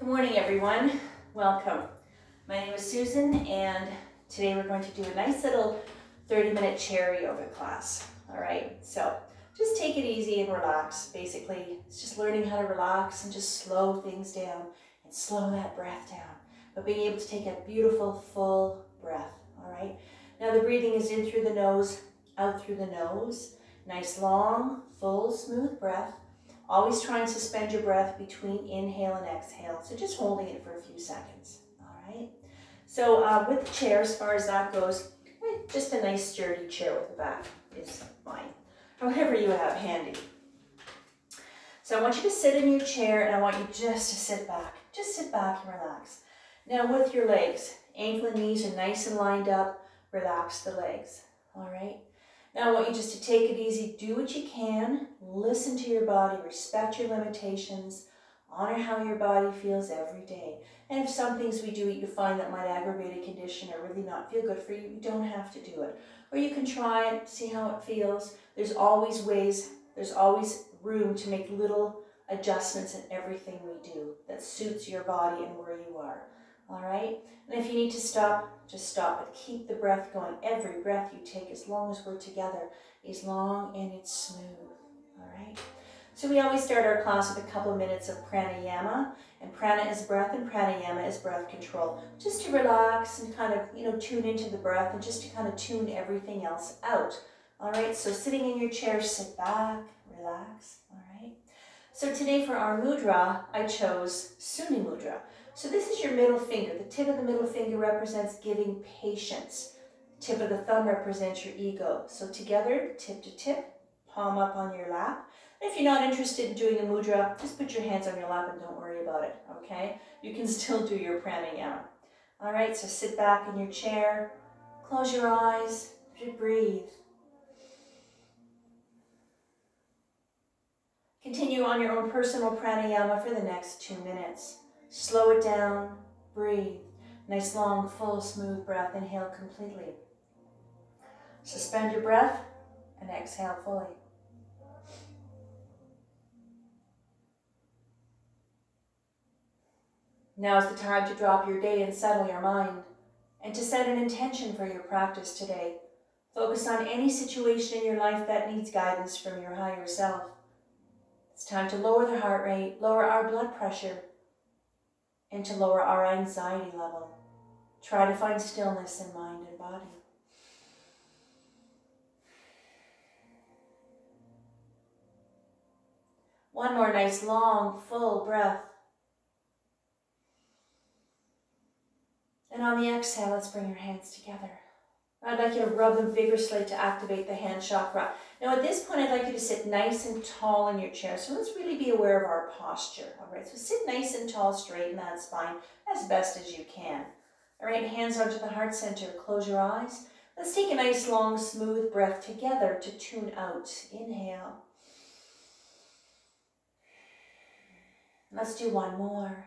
Good morning, everyone. Welcome. My name is Susan, and today we're going to do a nice little 30-minute chair yoga class. All right, so just take it easy and relax. Basically, it's just learning how to relax and just slow things down and slow that breath down, but being able to take a beautiful, full breath. All right, now the breathing is in through the nose, out through the nose. Nice, long, full, smooth breath. Always try and suspend your breath between inhale and exhale. So just holding it for a few seconds. All right. So with the chair, as far as that goes, just a nice sturdy chair with a back is fine. Or whatever you have handy. So I want you to sit in your chair, and I want you just to sit back. Just sit back and relax. Now with your legs, ankle and knees are nice and lined up. Relax the legs. All right. Now I want you just to take it easy, do what you can, listen to your body, respect your limitations, honor how your body feels every day. And if some things we do you find that might aggravate a condition or really not feel good for you, you don't have to do it. Or you can try it, see how it feels. There's always ways, there's always room to make little adjustments in everything we do that suits your body and where you are. All right? And if you need to stop, just stop it. Keep the breath going. Every breath you take, as long as we're together, is long and it's smooth. All right? So we always start our class with a couple of minutes of pranayama. And prana is breath and pranayama is breath control. Just to relax and kind of, tune into the breath and just to kind of tune everything else out. All right? So sitting in your chair, sit back, relax. All right? So today for our mudra, I chose Sumo Mudra. So this is your middle finger. The tip of the middle finger represents giving patience. The tip of the thumb represents your ego. So together, tip to tip, palm up on your lap. And if you're not interested in doing a mudra, just put your hands on your lap and don't worry about it, okay? You can still do your pranayama. All right, so sit back in your chair, close your eyes, breathe. Continue on your own personal pranayama for the next 2 minutes. Slow it down, breathe. Nice long, full, smooth breath. Inhale completely. Suspend your breath and exhale fully. Now is the time to drop your day and settle your mind, and to set an intention for your practice today. Focus on any situation in your life that needs guidance from your higher self. It's time to lower the heart rate, lower our blood pressure, and to lower our anxiety level. Try to find stillness in mind and body. One more nice long, full breath. And on the exhale, let's bring your hands together. I'd like you to rub them vigorously to activate the hand chakra. Now at this point, I'd like you to sit nice and tall in your chair. So let's really be aware of our posture. All right, so sit nice and tall, straighten that spine as best as you can. All right, hands onto the heart center. Close your eyes. Let's take a nice, long, smooth breath together to tune out. Inhale. Let's do one more.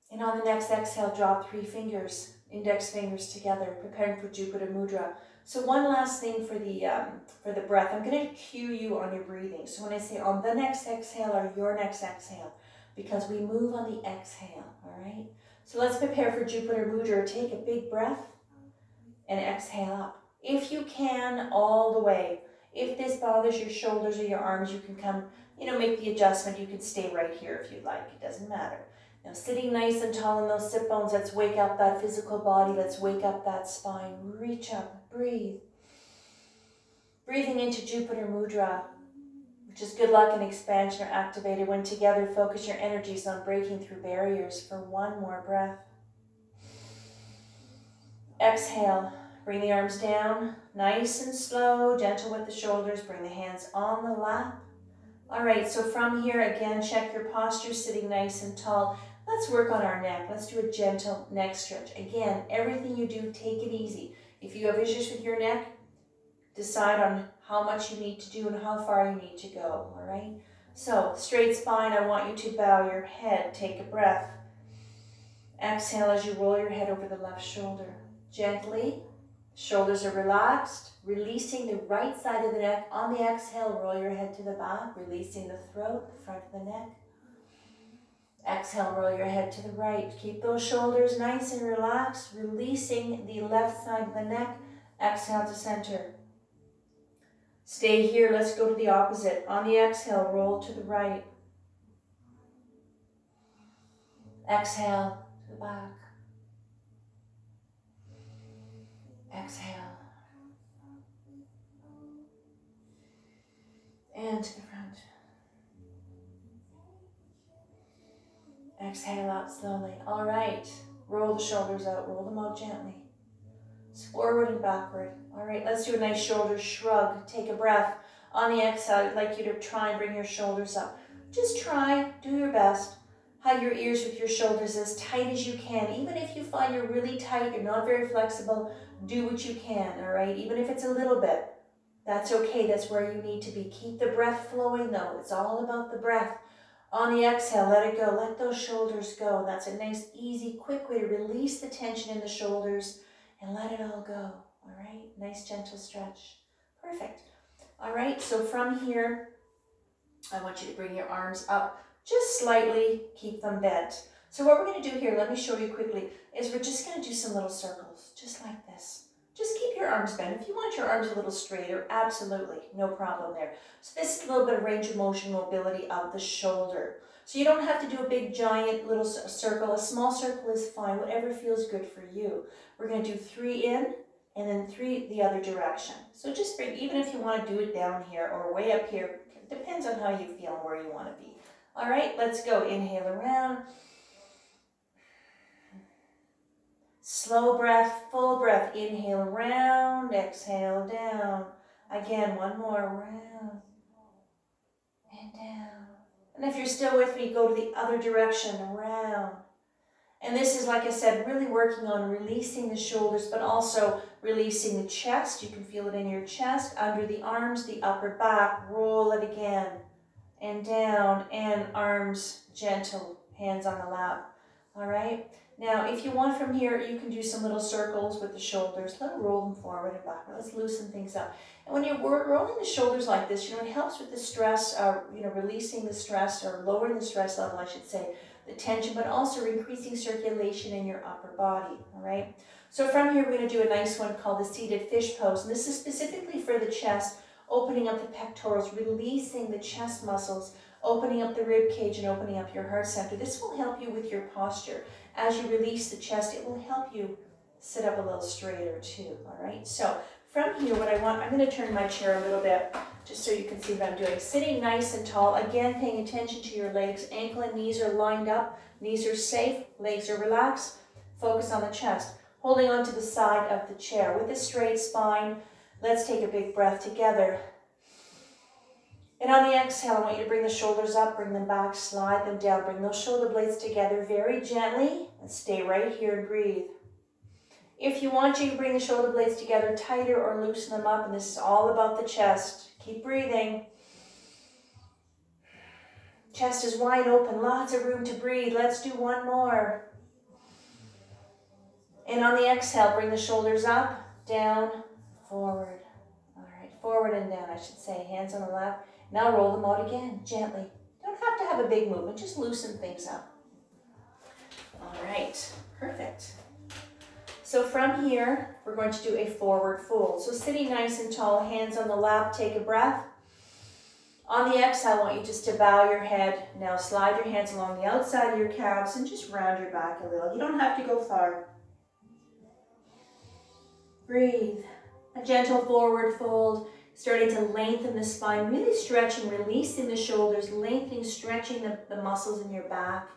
And on the next exhale, drop 3 fingers, index fingers together, preparing for Jupiter Mudra. So one last thing for the breath. I'm going to cue you on your breathing. So when I say on the next exhale or your next exhale, because we move on the exhale, all right? So let's prepare for Jupiter Mudra. Take a big breath and exhale up. If you can, all the way. If this bothers your shoulders or your arms, you can come, make the adjustment. You can stay right here if you'd like. It doesn't matter. Now sitting nice and tall in those sit bones, let's wake up that physical body. Let's wake up that spine. Reach up, breathe. Breathing into Jupiter Mudra, which is good luck and expansion are activated. When together, focus your energies on breaking through barriers for one more breath. Exhale, bring the arms down, nice and slow, gentle with the shoulders. Bring the hands on the lap. All right, so from here, again, check your posture, sitting nice and tall. Let's work on our neck. Let's do a gentle neck stretch. Again, everything you do, take it easy. If you have issues with your neck, decide on how much you need to do and how far you need to go, all right? So, straight spine, I want you to bow your head. Take a breath. Exhale as you roll your head over the left shoulder. Gently Shoulders are relaxed, releasing the right side of the neck. On the exhale, roll your head to the back, releasing the throat, the front of the neck. Exhale, roll your head to the right. Keep those shoulders nice and relaxed, releasing the left side of the neck. Exhale to center. Stay here, let's go to the opposite. On the exhale, roll to the right. Exhale to the back. Exhale. And to the front. Exhale out slowly. All right. Roll the shoulders out. Roll them out gently. It's forward and backward. All right, let's do a nice shoulder shrug. Take a breath. On the exhale, I'd like you to try and bring your shoulders up. Just try. Do your best. Hug your ears with your shoulders as tight as you can. Even if you find you're really tight, you're not very flexible, do what you can, all right? Even if it's a little bit. That's okay. That's where you need to be. Keep the breath flowing, though. It's all about the breath. On the exhale, let it go. Let those shoulders go. That's a nice, easy, quick way to release the tension in the shoulders and let it all go. All right? Nice, gentle stretch. Perfect. All right, so from here, I want you to bring your arms up just slightly. Keep them bent. So what we're going to do here, let me show you quickly, is we're just going to do some little circles, just like this. Just keep your arms bent. If you want your arms a little straighter, absolutely, no problem there. So this is a little bit of range of motion, mobility of the shoulder. So you don't have to do a big, giant little circle. A small circle is fine, whatever feels good for you. We're going to do 3 in and then 3 the other direction. So just bring, even if you want to do it down here or way up here, it depends on how you feel and where you want to be. All right, let's go. Inhale around. Slow breath, full breath. Inhale around, exhale down. Again, one more, around and down. And if you're still with me, go to the other direction, around. And this is, like I said, really working on releasing the shoulders, but also releasing the chest. You can feel it in your chest, under the arms, the upper back. Roll it again and down, and arms gentle, hands on the lap. All right? Now, if you want from here, you can do some little circles with the shoulders. Let them roll them forward and backward. Let's loosen things up. And when you're rolling the shoulders like this, it helps with the stress, releasing the stress or lowering the stress level, I should say, the tension, but also increasing circulation in your upper body, all right? So from here, we're going to do a nice one called the seated fish pose. And this is specifically for the chest, opening up the pectorals, releasing the chest muscles, opening up the rib cage and opening up your heart center. This will help you with your posture. As you release the chest, it will help you sit up a little straighter too, all right? So from here, what I want, I'm going to turn my chair a little bit just so you can see what I'm doing. Sitting nice and tall, again, paying attention to your legs. Ankle and knees are lined up. Knees are safe. Legs are relaxed. Focus on the chest. Holding on to the side of the chair with a straight spine. Let's take a big breath together. And on the exhale, I want you to bring the shoulders up, bring them back, slide them down. Bring those shoulder blades together very gently and stay right here and breathe. If you want, you can bring the shoulder blades together tighter or loosen them up, and this is all about the chest. Keep breathing. Chest is wide open, lots of room to breathe. Let's do one more. And on the exhale, bring the shoulders up, down, forward. All right, forward and down, I should say. Hands on the lap. Now roll them out again, gently. Don't have to have a big movement, just loosen things up. All right, perfect. So from here, we're going to do a forward fold. So sitting nice and tall, hands on the lap, take a breath. On the exhale, I want you just to bow your head. Now slide your hands along the outside of your calves and just round your back a little. You don't have to go far. Breathe. A gentle forward fold, starting to lengthen the spine, really stretching, releasing the shoulders, lengthening, stretching the muscles in your back,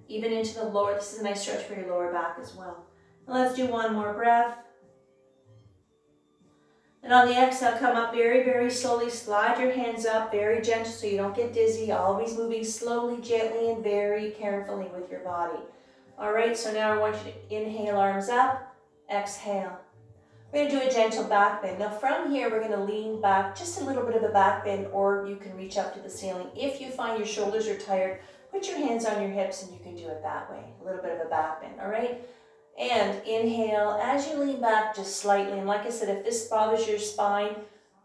even into the lower. This is a nice stretch for your lower back as well. Let's do one more breath. And on the exhale, come up very, very slowly. Slide your hands up, very gentle so you don't get dizzy. Always moving slowly, gently, and very carefully with your body. All right, so now I want you to inhale, arms up, exhale. We're going to do a gentle back bend. Now from here, we're going to lean back, just a little bit of a back bend, or you can reach up to the ceiling. If you find your shoulders are tired, put your hands on your hips and you can do it that way. A little bit of a back bend, all right? And inhale, as you lean back just slightly, and like I said, if this bothers your spine,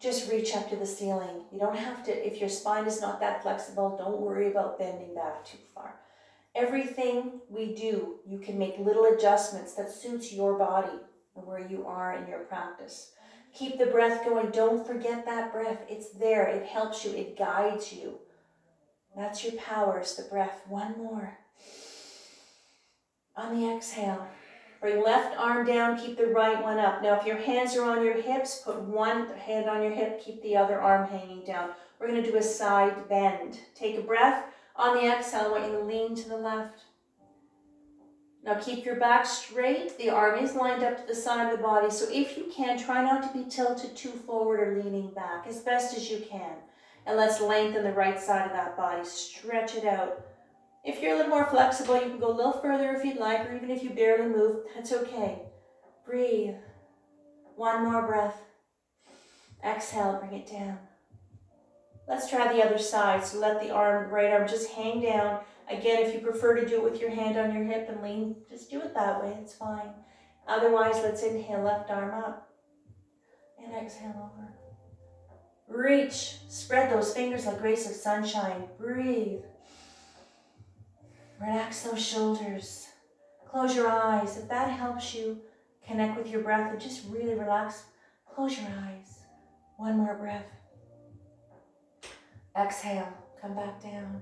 just reach up to the ceiling. You don't have to, if your spine is not that flexible, don't worry about bending back too far. Everything we do, you can make little adjustments that suits your body and where you are in your practice. Keep the breath going. Don't forget that breath. It's there. It helps you. It guides you. That's your power, is the breath. One more. On the exhale, bring left arm down, keep the right one up. Now, if your hands are on your hips, put one hand on your hip, keep the other arm hanging down. We're going to do a side bend. Take a breath. On the exhale, I want you to lean to the left. Now, keep your back straight. The arm is lined up to the side of the body. So if you can, try not to be tilted too forward or leaning back as best as you can. And let's lengthen the right side of that body. Stretch it out. If you're a little more flexible, you can go a little further if you'd like, or even if you barely move, that's okay. Breathe. One more breath. Exhale, bring it down. Let's try the other side. So let the right arm just hang down. Again, if you prefer to do it with your hand on your hip and lean, just do it that way, it's fine. Otherwise, let's inhale, left arm up. And exhale over. Reach. Spread those fingers like rays of sunshine. Breathe. Relax those shoulders. Close your eyes. If that helps you connect with your breath and just really relax, close your eyes. One more breath. Exhale. Come back down.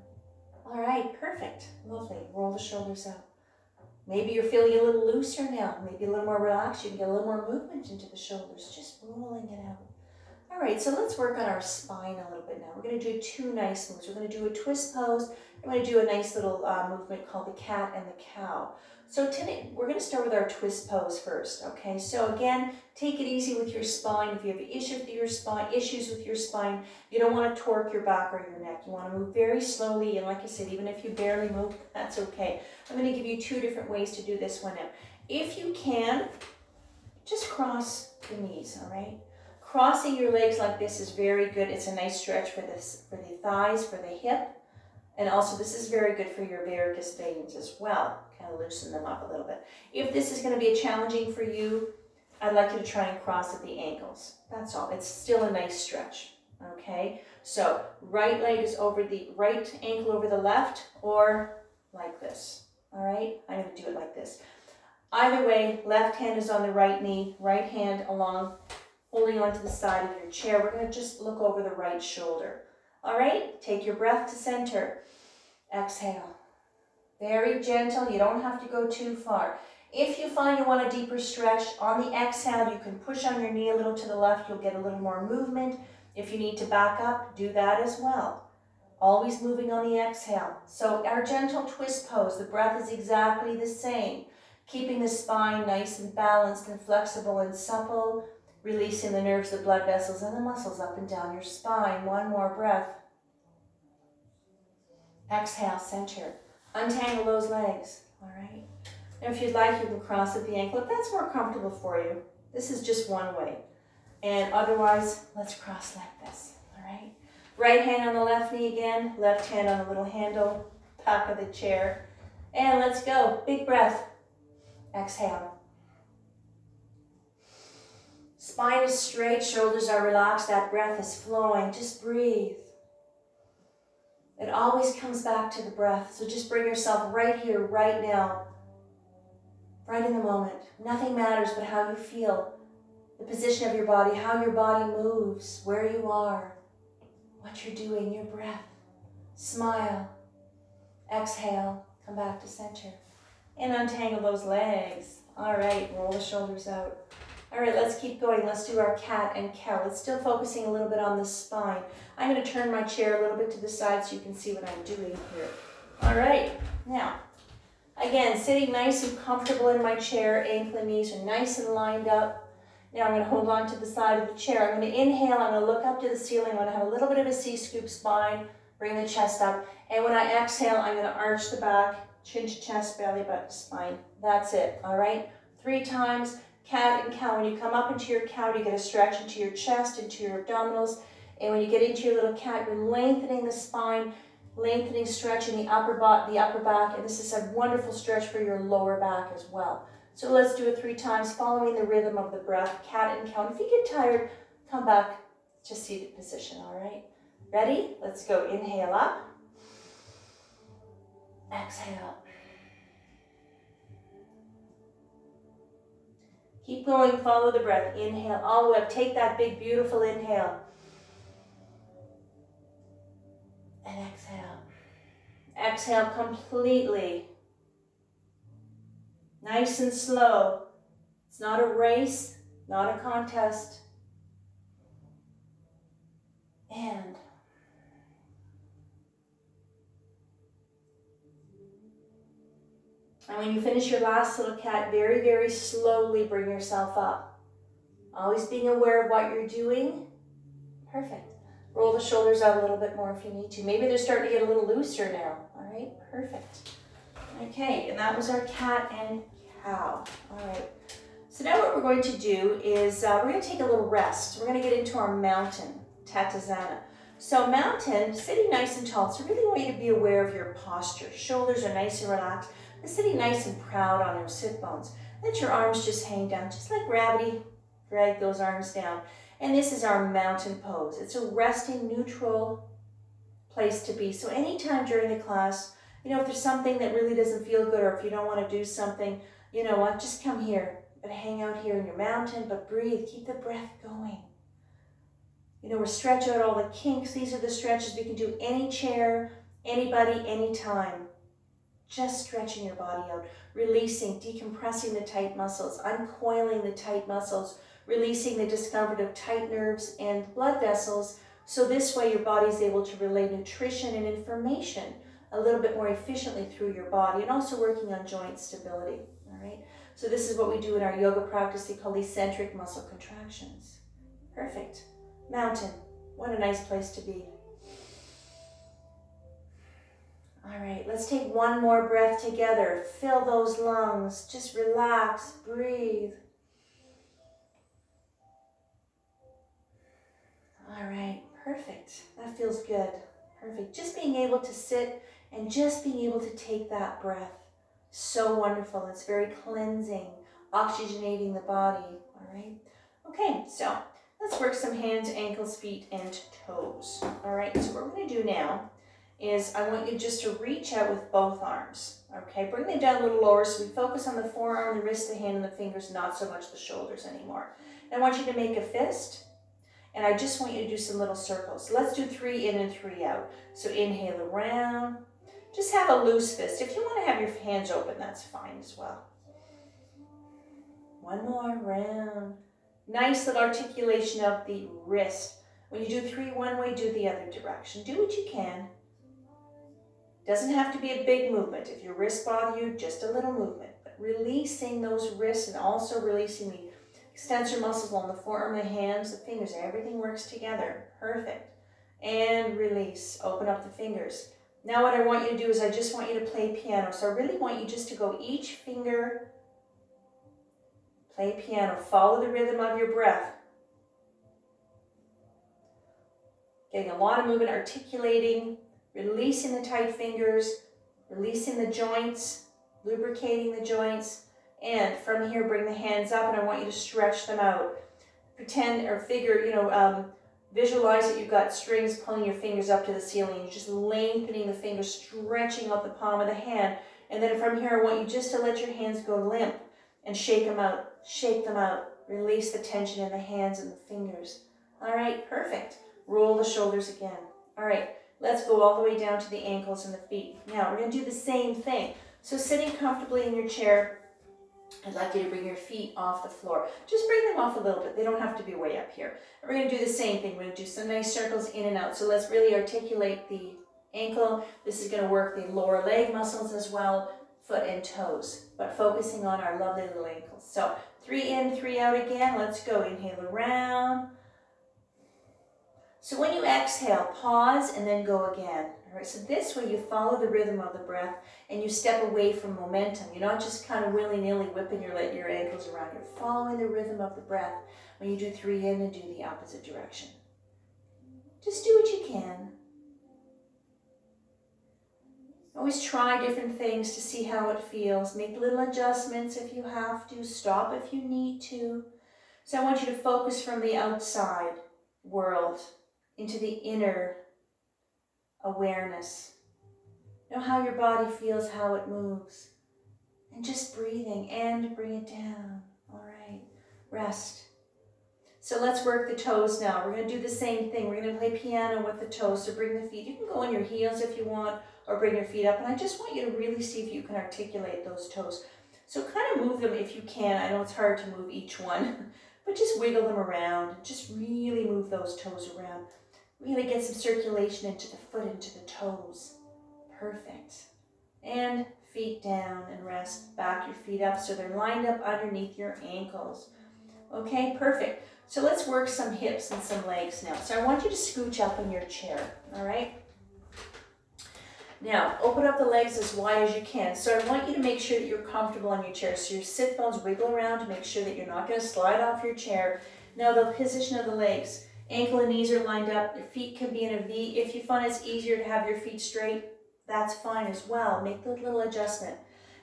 All right, perfect. Lovely. Roll the shoulders out. Maybe you're feeling a little looser now. Maybe a little more relaxed. You can get a little more movement into the shoulders. Just rolling it out. All right, so let's work on our spine a little bit now. We're going to do two nice moves. We're going to do a twist pose. I'm going to do a nice little movement called the cat and the cow. So today, we're going to start with our twist pose first, okay? So again, take it easy with your spine. If you have issues with your spine, you don't want to torque your back or your neck. You want to move very slowly, and like I said, even if you barely move, that's okay. I'm going to give you two different ways to do this one now. If you can, just cross the knees, all right? Crossing your legs like this is very good. It's a nice stretch for the thighs, for the hip. And also this is very good for your varicose veins as well. Kind of loosen them up a little bit. If this is going to be challenging for you, I'd like you to try and cross at the ankles. That's all. It's still a nice stretch. Okay? So right leg is over the right ankle over the left, or like this. All right? I'm going to do it like this. Either way, left hand is on the right knee, right hand along, holding onto the side of your chair. We're going to just look over the right shoulder. All right, take your breath to center. Exhale. Very gentle. You don't have to go too far. If you find you want a deeper stretch, on the exhale, you can push on your knee a little to the left. You'll get a little more movement. If you need to back up, do that as well. Always moving on the exhale. So our gentle twist pose, the breath is exactly the same. Keeping the spine nice and balanced and flexible and supple. Releasing the nerves, the blood vessels, and the muscles up and down your spine. One more breath. Exhale, center. Untangle those legs. All right. Now, if you'd like, you can cross at the ankle. If that's more comfortable for you, this is just one way. And otherwise, let's cross like this. All right. Right hand on the left knee again. Left hand on the little handle, back of the chair. And let's go. Big breath. Exhale. Spine is straight, shoulders are relaxed, that breath is flowing. Just breathe. It always comes back to the breath, so just bring yourself right here, right now, right in the moment. Nothing matters but how you feel, the position of your body, how your body moves, where you are, what you're doing, your breath. Smile. Exhale, come back to center. And untangle those legs. All right, roll the shoulders out. All right, let's keep going. Let's do our cat and cow. It's still focusing a little bit on the spine. I'm going to turn my chair a little bit to the side so you can see what I'm doing here. All right, now, again, sitting nice and comfortable in my chair. Ankle and knees are nice and lined up. Now I'm going to hold on to the side of the chair. I'm going to inhale. I'm going to look up to the ceiling. I'm going to have a little bit of a C-scoop spine. Bring the chest up. And when I exhale, I'm going to arch the back, chin to chest, belly, butt to spine. That's it, all right? 3 times. Cat and cow. When you come up into your cow, you get a stretch into your chest, into your abdominals. And when you get into your little cat, you're lengthening the spine, lengthening, stretching the upper back. And this is a wonderful stretch for your lower back as well. So let's do it 3 times, following the rhythm of the breath, cat and cow. If you get tired, come back to seated position, all right? Ready? Let's go. Inhale up. Exhale. Keep going, follow the breath. Inhale all the way up. Take that big, beautiful inhale. And exhale. Exhale completely. Nice and slow. It's not a race, not a contest. And when you finish your last little cat, very, very slowly bring yourself up. Always being aware of what you're doing. Perfect. Roll the shoulders out a little bit more if you need to. Maybe they're starting to get a little looser now. All right, perfect. Okay, and that was our cat and cow. All right. So now what we're going to do is we're going to take a little rest. We're going to get into our mountain, Tatasana. So mountain, sitting nice and tall. So I really want you to be aware of your posture. Shoulders are nice and relaxed. And sitting nice and proud on your sit bones. Let your arms just hang down, just like gravity. Drag those arms down. And this is our mountain pose. It's a resting, neutral place to be. So anytime during the class, you know, if there's something that really doesn't feel good, or if you don't want to do something, you know what, just come here and hang out here in your mountain, but breathe, keep the breath going. You know, we're stretch out all the kinks. These are the stretches we can do any chair, anybody, anytime. Just stretching your body out, releasing, decompressing the tight muscles, uncoiling the tight muscles, releasing the discomfort of tight nerves and blood vessels. So this way your body is able to relay nutrition and information a little bit more efficiently through your body, and also working on joint stability, all right? So this is what we do in our yoga practice. They call eccentric muscle contractions. Perfect. Mountain, what a nice place to be. All right, let's take one more breath together. Fill those lungs, just relax, breathe. All right, perfect. That feels good. Perfect. Just being able to sit and just being able to take that breath. So wonderful. It's very cleansing, oxygenating the body. All right. Okay, so let's work some hands, ankles, feet, and toes. All right, so what we're going to do now is I want you just to reach out with both arms. Okay, bring them down a little lower so we focus on the forearm, the wrist, the hand, and the fingers, not so much the shoulders anymore. And I want you to make a fist. And I just want you to do some little circles. So let's do 3 in and 3 out. So inhale around. Just have a loose fist. If you want to have your hands open, that's fine as well. One more round. Nice little articulation of the wrist. When you do 3 one way, do the other direction. Do what you can. Doesn't have to be a big movement. If your wrists bother you, just a little movement. But releasing those wrists and also releasing the extensor muscles on the forearm, the hands, the fingers, everything works together. Perfect. And release. Open up the fingers. Now what I want you to do is I just want you to play piano. So I really want you just to go each finger, play piano. Follow the rhythm of your breath. Getting a lot of movement, articulating, releasing the tight fingers, releasing the joints, lubricating the joints. And from here, bring the hands up, and I want you to stretch them out. Pretend or figure, visualize that you've got strings pulling your fingers up to the ceiling. You're just lengthening the fingers, stretching out the palm of the hand. And then from here, I want you just to let your hands go limp and shake them out. Shake them out. Release the tension in the hands and the fingers. All right, perfect. Roll the shoulders again. All right, let's go all the way down to the ankles and the feet. Now, we're going to do the same thing. So sitting comfortably in your chair, I'd like you to bring your feet off the floor. Just bring them off a little bit. They don't have to be way up here. And we're going to do the same thing. We're going to do some nice circles in and out. So let's really articulate the ankle. This is going to work the lower leg muscles as well, foot and toes, but focusing on our lovely little ankles. So 3 in, 3 out again. Let's go. Inhale around. So when you exhale, pause and then go again. All right, so this way you follow the rhythm of the breath and you step away from momentum. You're not just kind of willy-nilly whipping your ankles around. You're following the rhythm of the breath when you do 3 in and do the opposite direction. Just do what you can. Always try different things to see how it feels. Make little adjustments if you have to. Stop if you need to. So I want you to focus from the outside world into the inner awareness. Know how your body feels, how it moves. And just breathing and bring it down. All right, rest. So let's work the toes now. We're going to do the same thing. We're going to play piano with the toes. So bring the feet. You can go on your heels if you want, or bring your feet up. And I just want you to really see if you can articulate those toes. So kind of move them if you can. I know it's hard to move each one, but just wiggle them around. Just really move those toes around. Really get some circulation into the foot, into the toes. Perfect. And feet down and rest. Back your feet up so they're lined up underneath your ankles. Okay, perfect. So let's work some hips and some legs now. So I want you to scooch up in your chair, all right? Now, open up the legs as wide as you can. So I want you to make sure that you're comfortable on your chair. So your sit bones wiggle around to make sure that you're not going to slide off your chair. Now the position of the legs. Ankle and knees are lined up. Your feet can be in a V. If you find it's easier to have your feet straight, that's fine as well. Make the little adjustment.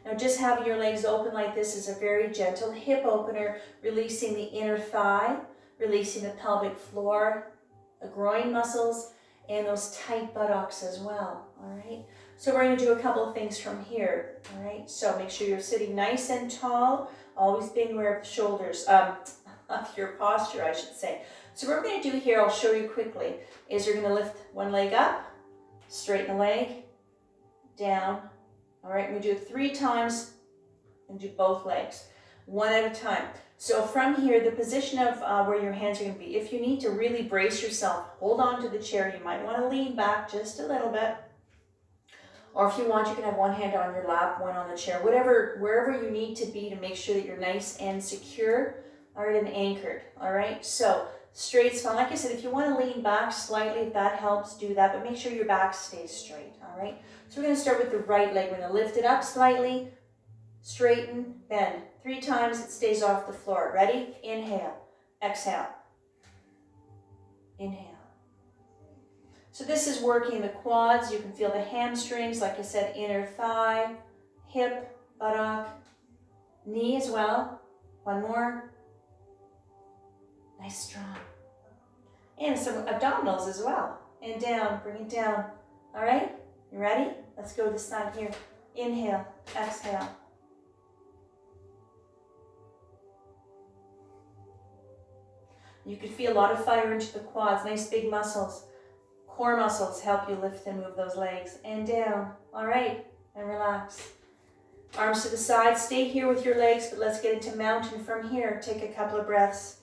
Now just having your legs open like this is a very gentle hip opener, releasing the inner thigh, releasing the pelvic floor, the groin muscles, and those tight buttocks as well, all right? So we're going to do a couple of things from here, all right? So make sure you're sitting nice and tall, always being aware of the shoulders, of your posture, I should say. So what we're going to do here, I'll show you quickly, is you're going to lift one leg up, straighten the leg, down. All right, we do it 3 times and do both legs, one at a time. So from here, the position of where your hands are going to be, if you need to really brace yourself, hold on to the chair. You might want to lean back just a little bit. Or if you want, you can have one hand on your lap, one on the chair, wherever you need to be to make sure that you're nice and secure, all right, and anchored, all right? So straight spine. Like I said, if you want to lean back slightly, if that helps, do that, but make sure your back stays straight, all right? So we're going to start with the right leg. We're going to lift it up slightly, straighten, bend. 3 times, it stays off the floor. Ready? Inhale, exhale, inhale. So this is working the quads. You can feel the hamstrings, like I said, inner thigh, hip, buttock, knee as well. One more. Nice, strong. And some abdominals as well. And down, bring it down. All right? You ready? Let's go this side here. Inhale, exhale. You can feel a lot of fire into the quads, nice big muscles. Core muscles help you lift and move those legs. And down. All right, and relax. Arms to the side. Stay here with your legs, but let's get into mountain from here. Take a couple of breaths.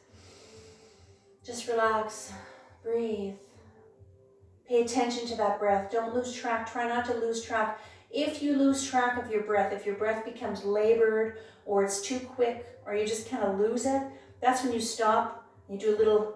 Just relax. Breathe. Pay attention to that breath. Don't lose track. Try not to lose track. If you lose track of your breath, if your breath becomes labored or it's too quick or you just kind of lose it, that's when you stop. You do a little,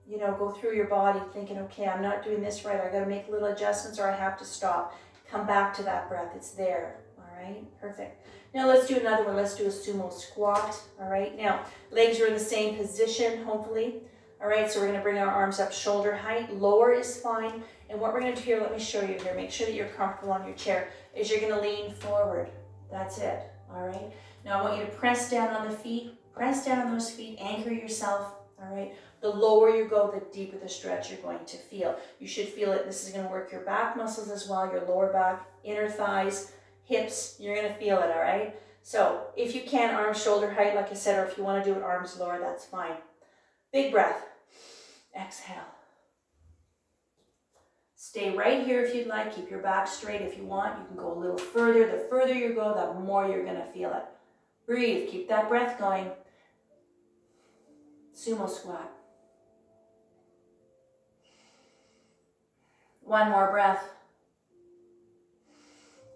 go through your body thinking, okay, I'm not doing this right. I got to make little adjustments or I have to stop. Come back to that breath. It's there. All right. Perfect. Now let's do another one. Let's do a sumo squat. All right. Now legs are in the same position, hopefully. All right. So we're going to bring our arms up shoulder height. Lower is fine. And what we're going to do here, let me show you here. Make sure that you're comfortable on your chair, is you're going to lean forward. That's it. All right. Now I want you to press down on the feet. Press down on those feet. Anchor yourself. All right. The lower you go, the deeper the stretch you're going to feel. You should feel it. This is going to work your back muscles as well, your lower back, inner thighs, hips. You're going to feel it, all right? So if you can, arms shoulder height, like I said, or if you want to do it arms lower, that's fine. Big breath. Exhale. Stay right here if you'd like. Keep your back straight if you want. You can go a little further. The further you go, the more you're going to feel it. Breathe. Keep that breath going. Sumo squat. One more breath.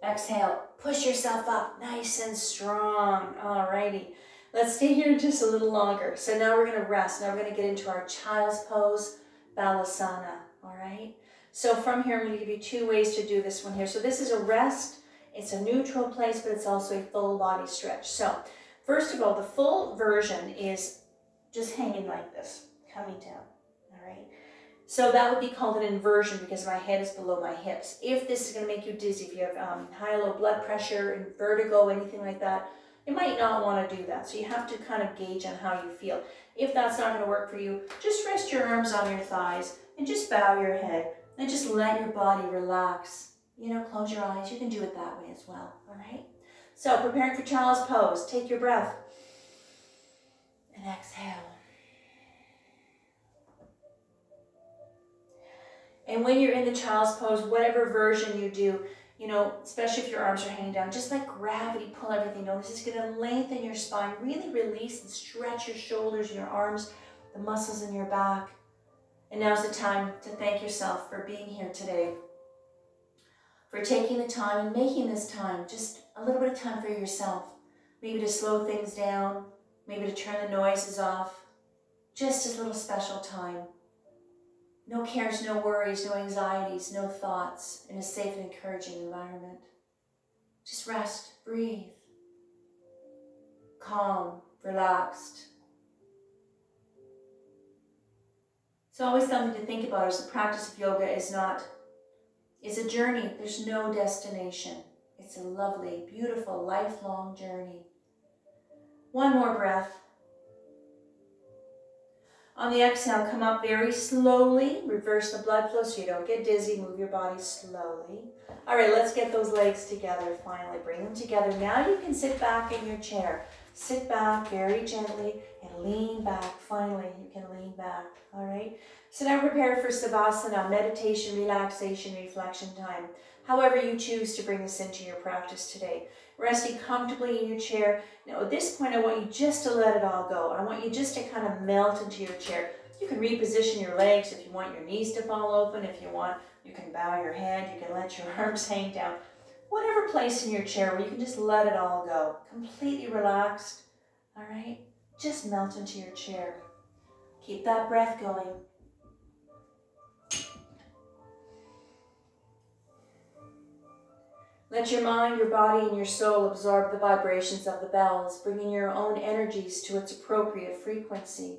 Exhale. Push yourself up nice and strong. Alrighty. Let's stay here just a little longer. So now we're going to rest. Now we're going to get into our child's pose, Balasana. Alright. So from here, I'm going to give you 2 ways to do this one here. So this is a rest. It's a neutral place, but it's also a full body stretch. So first of all, the full version is just hanging like this, coming down, all right? So that would be called an inversion because my head is below my hips. If this is going to make you dizzy, if you have high or low blood pressure and vertigo, anything like that, you might not want to do that. So you have to kind of gauge on how you feel. If that's not going to work for you, just rest your arms on your thighs and just bow your head and just let your body relax. You know, close your eyes. You can do it that way as well, all right? So preparing for child's pose. Take your breath and exhale. And when you're in the child's pose, whatever version you do, you know, especially if your arms are hanging down, just like gravity, pull everything down. This is going to lengthen your spine, really release and stretch your shoulders and your arms, the muscles in your back. And now's the time to thank yourself for being here today, for taking the time and making this time, just a little bit of time for yourself. Maybe to slow things down, maybe to turn the noises off. Just a little special time. No cares, no worries, no anxieties, no thoughts, in a safe and encouraging environment. Just rest, breathe. Calm, relaxed. So always something to think about is the practice of yoga is a journey. There's no destination. It's a lovely, beautiful, lifelong journey. One more breath. On the exhale, come up very slowly. Reverse the blood flow so you don't get dizzy. Move your body slowly. All right, let's get those legs together finally. Bring them together. Now you can sit back in your chair. Sit back very gently and lean back. Finally, you can lean back. All right. So now prepare for Savasana, meditation, relaxation, reflection time. However you choose to bring this into your practice today. Resting comfortably in your chair. Now at this point, I want you just to let it all go. I want you just to kind of melt into your chair. You can reposition your legs if you want your knees to fall open. If you want, you can bow your head. You can let your arms hang down. Whatever place in your chair where you can just let it all go. Completely relaxed. All right? Just melt into your chair. Keep that breath going. Let your mind, your body, and your soul absorb the vibrations of the bells, bringing your own energies to its appropriate frequency.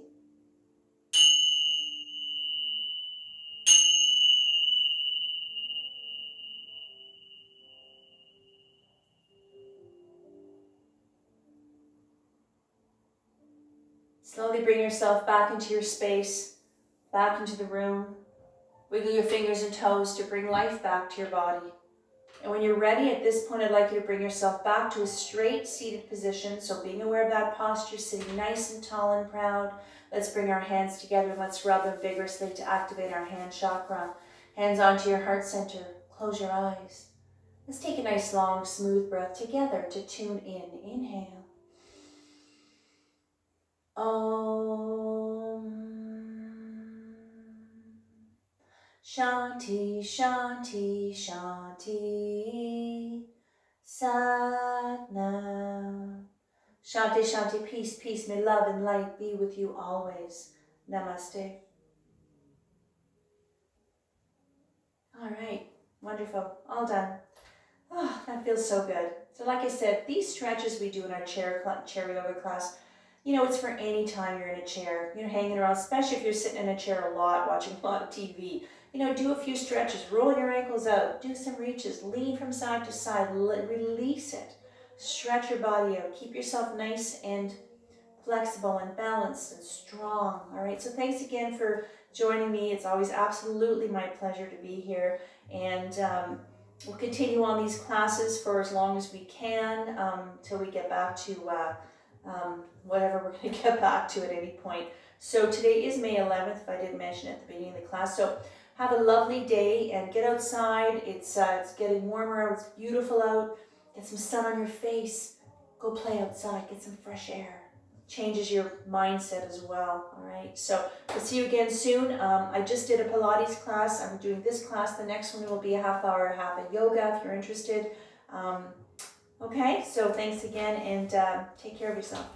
Slowly bring yourself back into your space, back into the room. Wiggle your fingers and toes to bring life back to your body. And when you're ready, at this point, I'd like you to bring yourself back to a straight seated position. So being aware of that posture, sitting nice and tall and proud. Let's bring our hands together and let's rub them vigorously to activate our hand chakra. Hands onto your heart center. Close your eyes. Let's take a nice long smooth breath together to tune in. Inhale. Om. Shanti, Shanti, Shanti, Sat Nam. Shanti, Shanti, peace, peace, may love and light be with you always. Namaste. All right, wonderful, all done. Oh, that feels so good. So like I said, these stretches we do in our chair yoga class, you know, it's for any time you're in a chair, you know, hanging around, especially if you're sitting in a chair a lot, watching a lot of TV. You know, do a few stretches, roll your ankles out, do some reaches, lean from side to side, release it. Stretch your body out, keep yourself nice and flexible and balanced and strong. All right, so thanks again for joining me. It's always absolutely my pleasure to be here. And we'll continue on these classes for as long as we can till we get back to whatever we're going to get back to at any point. So today is May 11th, if I didn't mention at the beginning of the class. So have a lovely day and get outside. It's getting warmer out. It's beautiful out. Get some sun on your face. Go play outside. Get some fresh air. Changes your mindset as well. All right. So we'll see you again soon. I just did a Pilates class. I'm doing this class. The next one will be a half hour, half a yoga if you're interested. Okay. So thanks again and take care of yourself.